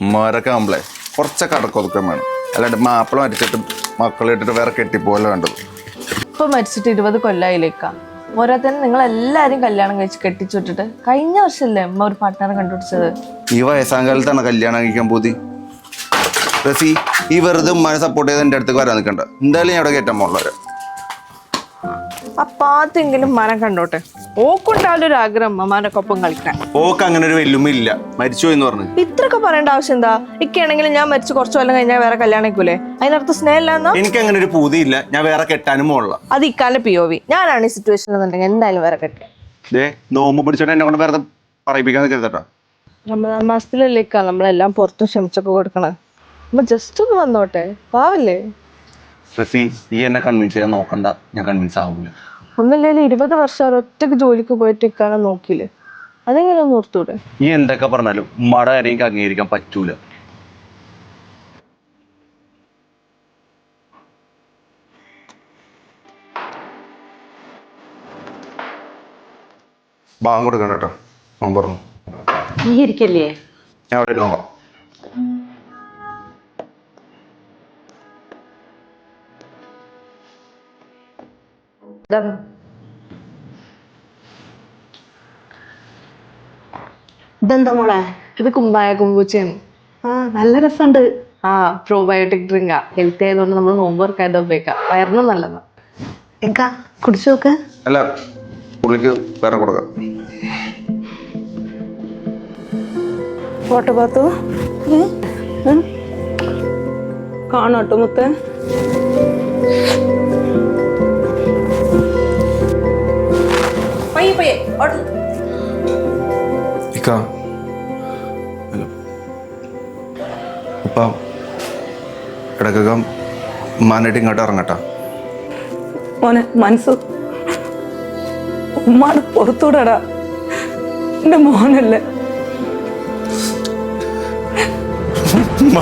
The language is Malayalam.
ഉമ്മമാരൊക്കെ ആകുമ്പളേ കുറച്ചൊക്കെ അടക്കൊതുക്കാൻ വേണം. അല്ലാണ്ട് മാപ്പിള മരിച്ചിട്ട് മക്കളെ ഇട്ടിട്ട് വേറെ കെട്ടിപ്പോലെ വേണ്ടത്. ഇപ്പൊ മരിച്ചിട്ട് 20 കൊല്ലായില്ലേക്കാ. ഓരോരുത്തരും നിങ്ങൾ എല്ലാരും കല്യാണം കഴിച്ച് കെട്ടിച്ചു വിട്ടിട്ട് കഴിഞ്ഞ വർഷമല്ലേ അമ്മ ഒരു പാർട്ട്ണറെ കണ്ടുപിടിച്ചത്. ഈ വയസ്സാം കാലത്താണ് കല്യാണം കഴിക്കാൻ പോതി. റസി, ഈ വെറുതെ ഉമ്മാനെ സപ്പോർട്ട് ചെയ്ത് എൻ്റെ അടുത്തേക്ക് വരാൻ നിൽക്കണ്ട. എന്തായാലും ഞാൻ ഇവിടെ കയറ്റാൻ പോകുള്ളവരെ. അപ്പാത്തെങ്കിലും മരം കണ്ടോട്ടെ. ഓക്കുണ്ടായാലും ഒരു ആഗ്രഹം അമ്മമാരൊക്കെ ഒപ്പം കളിക്കാൻ. ഓക്ക് അങ്ങനെ ഒരു വെല്ലുമ ഇല്ല, മരിച്ചു എന്ന് പറഞ്ഞു. ഇത്രയൊക്കെ പറയേണ്ട ആവശ്യം എന്താ? ഇക്കാണെങ്കിലും ഞാൻ മരിച്ചു കുറച്ചു കൊല്ലം കഴിഞ്ഞാൽ വേറെ കല്യാണം കഴിക്കൂലേ? അതിനർത്ഥം സ്നേഹമില്ലാന്നോ? എനിക്ക് അങ്ങനെ ഒരു പൂതിയില്ല. ഞാൻ വേറെ കെട്ടാനും പോലുള്ള. അത് ഇക്കാന്റെ POV. ഞാനാണ് ഈ സിറ്റുവേഷൻ എന്നുണ്ടെങ്കിൽ എന്തായാലും വേറെ കെട്ടാം. നോമ്പ് പിടിച്ചോണ്ട് എന്നെ കൊണ്ട് വേറെ പറയിപ്പിക്കാൻ നിൽക്കരുതട്ടോ. റമദാൻ മാസത്തിലല്ലേക്കാ നമ്മളെല്ലാം പുറത്തും ക്ഷമിച്ചൊക്കെ കൊടുക്കണത്. അമ്മ ജസ്റ്റ് ഒന്ന് വന്നോട്ടെ, പാവല്ലേ? റസി, നീ എന്നെ കൺവിൻസ് ചെയ്യാൻ നോക്കണ്ട. ഞാൻ കൺവിൻസ് ആവൂല. ഒന്നില്ലെങ്കിൽ 20 വർഷം ഒറ്റക്ക് ജോലിക്ക് പോയിട്ട് ഇക്കാനെ നോക്കിയില്ലേ? അതെങ്ങനെ ഒന്ന് ഓർത്തൂടെ? നീ എന്തൊക്കെ പറഞ്ഞാലും ഉമ്മയുടെ കാര്യം എനിക്ക് അംഗീകരിക്കാൻ പറ്റൂല. ബാങ്ക് കൊടുക്കണ്ട കേട്ടോ. ഞാൻ പറഞ്ഞു നീ ഇരിക്കല്ലേ? ഞാൻ അവിടെ നോക്കാം. ഇതെന്താ മോളെ? ഇത് കുമ്പായ കുമ്പൂച്ചയാണ്. ആ, നല്ല രസമുണ്ട്. പ്രോബയോട്ടിക് ഡ്രിങ്കാ. ഹെൽത്തി ആയതുകൊണ്ട് നമ്മൾ നോമ്പ് തുറക്കാതെ ഉപയോഗിക്കാം. വയറിനും നല്ലതാ. എങ്കാ കുടിച്ചു നോക്ക്. അല്ല, പുള്ളിക്ക് വേറെ കൊടുക്കാം. ഫോട്ടോ പാത്തു കാണോട്ടോ മുത്ത്. ഉപ്പ ഇടക്കൊക്കെ ഉമ്മാനായിട്ട് ഇങ്ങോട്ട് ഇറങ്ങട്ടാ. മോനെ മനസ്സ് ഉമ്മാണ് പുറത്തൂടാടാ. എന്റെ മോനല്ലേ. ഉമ്മ